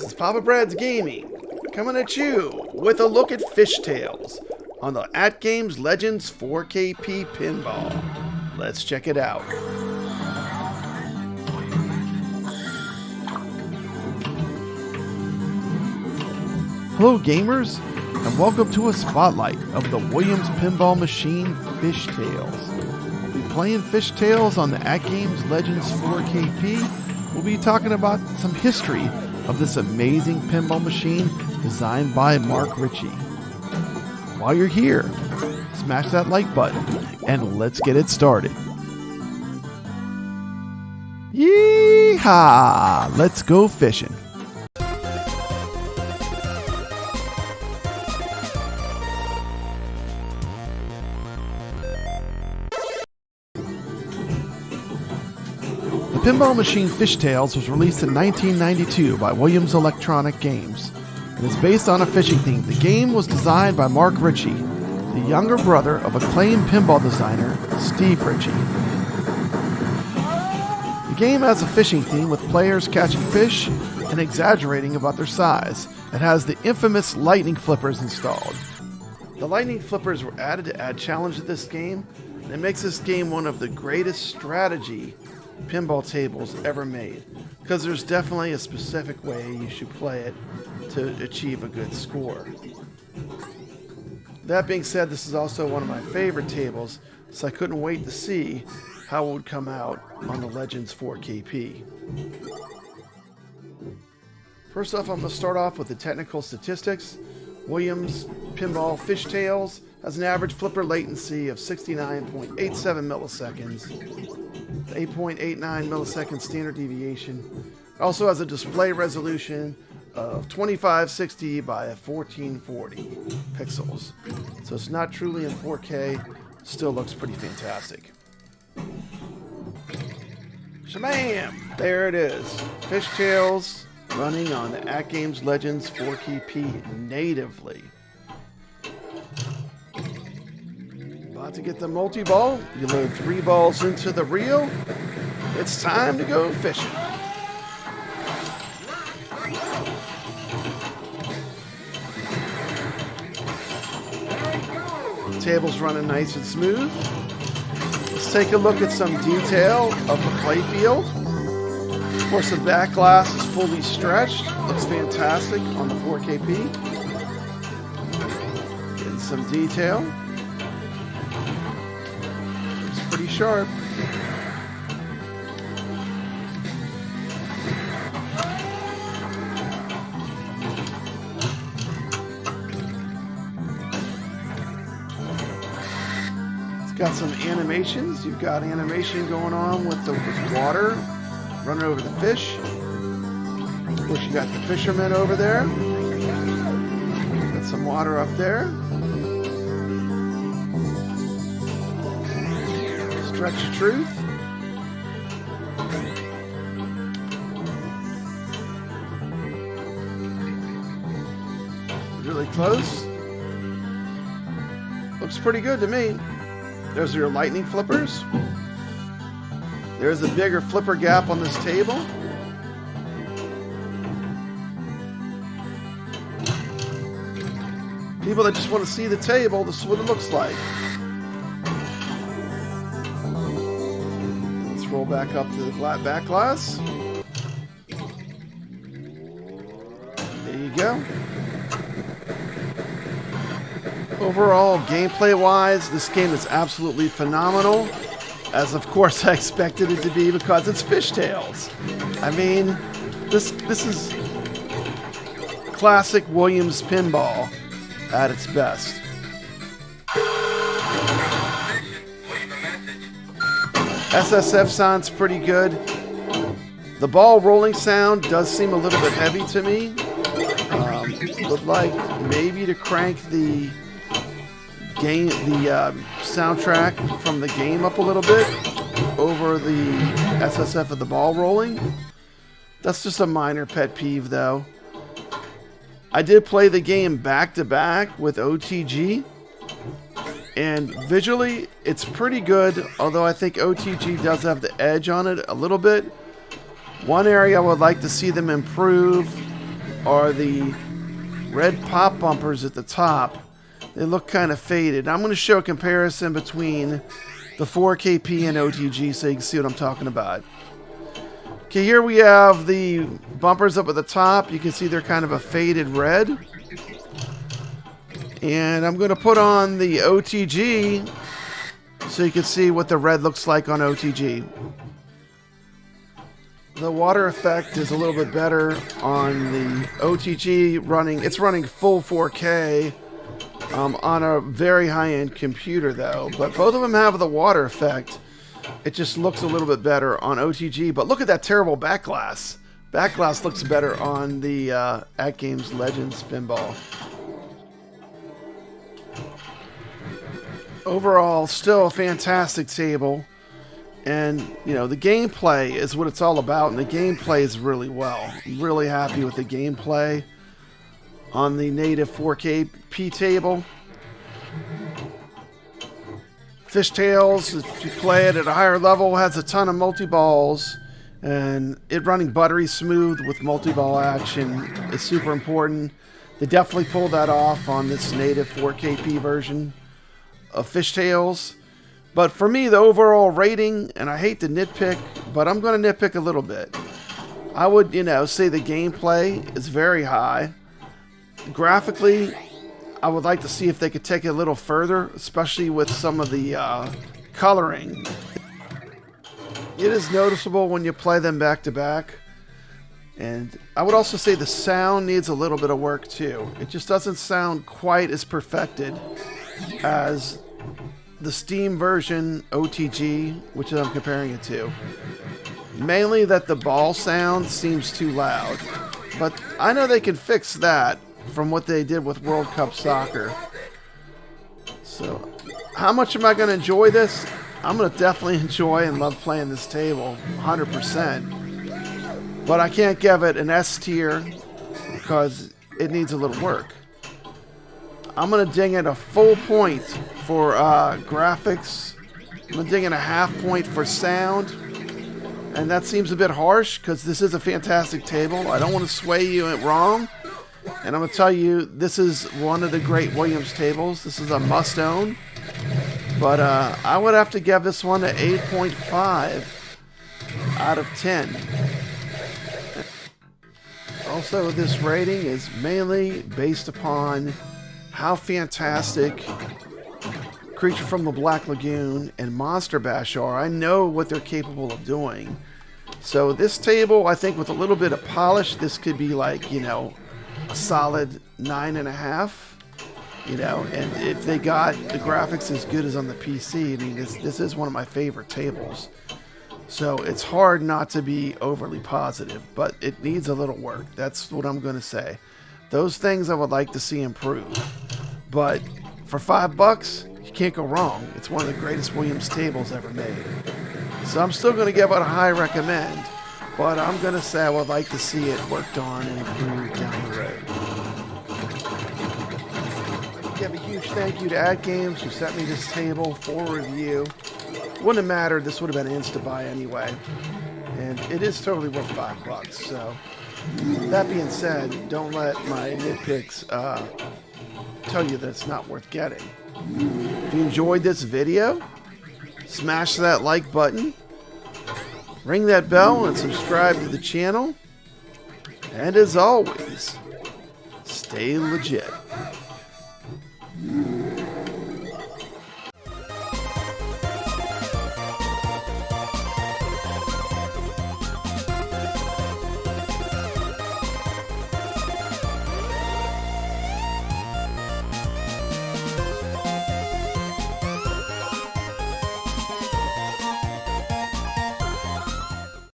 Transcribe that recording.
it's Papa Brad's Gaming, coming at you with a look at fishtails on the AtGames Legends 4KP Pinball. Let's check it out. Hello gamers, and welcome to a spotlight of the Williams Pinball Machine Fishtails. We'll be playing fishtails on the AtGames Legends 4KP. We'll be talking about some history of this amazing pinball machine designed by Mark Ritchie. While you're here, smash that like button and let's get it started. Yeehaw! Let's go fishing. The pinball machine Fishtails was released in 1992 by Williams Electronic Games and is based on a fishing theme. The game was designed by Mark Ritchie, the younger brother of acclaimed pinball designer Steve Ritchie. The game has a fishing theme with players catching fish and exaggerating about their size. It has the infamous lightning flippers installed. The lightning flippers were added to add challenge to this game, and it makes this game one of the greatest strategy pinball tables ever made, because there's definitely a specific way you should play it to achieve a good score. That being said, this is also one of my favorite tables, so I couldn't wait to see how it would come out on the Legends 4KP. First off, I'm going to start off with the technical statistics. Williams Pinball Fishtails has an average flipper latency of 69.87 milliseconds. 8.89 millisecond standard deviation. It also has a display resolution of 2560 by 1440 pixels. So it's not truly in 4K, still looks pretty fantastic. Shabam! There it is. Fishtails running on the AtGames Legends 4KP natively. About to get the multi-ball. You load 3 balls into the reel. It's time to go fishing. The table's running nice and smooth. Let's take a look at some detail of the playfield. Of course, the back glass is fully stretched. Looks fantastic on the 4KP. Getting some detail. Pretty sharp. It's got some animations. You've got animation going on with the water running over the fish. Of course, you got the fisherman over there. Got some water up there. Stretch of truth. Really close. Looks pretty good to me. There's your lightning flippers. There's a bigger flipper gap on this table. People that just want to see the table, this is what it looks like. Roll back up to the back glass. There you go. Overall, gameplay-wise, this game is absolutely phenomenal, as of course I expected it to be because it's Fishtails. I mean, this is classic Williams pinball at its best. SSF sounds pretty good. The ball rolling sound does seem a little bit heavy to me. Would like maybe to crank the soundtrack from the game up a little bit over the SSF of the ball rolling. That's just a minor pet peeve though. I did play the game back to back with OTG. And visually, it's pretty good, although I think OTG does have the edge on it a little bit. One area I would like to see them improve are the red pop bumpers at the top. They look kind of faded. I'm going to show a comparison between the 4KP and OTG so you can see what I'm talking about. Okay, here we have the bumpers up at the top. You can see they're kind of a faded red. And I'm going to put on the OTG so you can see what the red looks like on OTG. The water effect is a little bit better on the OTG running. It's running full 4K on a very high-end computer though. But both of them have the water effect. It just looks a little bit better on OTG. But look at that terrible backglass. Backglass looks better on the AtGames Legends Pinball. Overall, still a fantastic table. And, you know, the gameplay is what it's all about. And the gameplay is really well. I'm really happy with the gameplay on the native 4KP table. Fishtails, if you play it at a higher level, has a ton of multi-balls. And it running buttery smooth with multi-ball action is super important. They definitely pulled that off on this native 4KP version of Fishtails. But for me, the overall rating, and I hate to nitpick, but I'm going to nitpick a little bit. I would, you know, say the gameplay is very high. Graphically, I would like to see if they could take it a little further, especially with some of the coloring. It is noticeable when you play them back to back. And I would also say the sound needs a little bit of work too. It just doesn't sound quite as perfected as the Steam version OTG, which I'm comparing it to. Mainly that the ball sound seems too loud. But I know they can fix that from what they did with World Cup Soccer. So, how much am I going to enjoy this? I'm going to definitely enjoy and love playing this table, 100%. But I can't give it an S tier because it needs a little work. I'm going to ding it a full point for graphics. I'm going to ding it a half point for sound. And that seems a bit harsh because this is a fantastic table. I don't want to sway you wrong. And I'm going to tell you, this is one of the great Williams tables. This is a must-own. But I would have to give this one an 8.5 out of 10. Also, this rating is mainly based upon how fantastic Creature from the Black Lagoon and Monster Bash are. I know what they're capable of doing. So this table, I think with a little bit of polish, this could be like, you know, a solid 9.5. You know, and if they got the graphics as good as on the PC, I mean, this is one of my favorite tables. So it's hard not to be overly positive, but it needs a little work. That's what I'm going to say. Those things I would like to see improve. But for $5, you can't go wrong. It's one of the greatest Williams tables ever made. So I'm still going to give it a high recommend, but I'm going to say I would like to see it worked on and improved down the road. Give a huge thank you to AtGames who sent me this table for review. Wouldn't have mattered. This would have been insta-buy anyway. And it is totally worth $5. So that being said, don't let my nitpicks tell you that it's not worth getting. If you enjoyed this video, smash that like button, ring that bell, and subscribe to the channel. And as always, stay legit.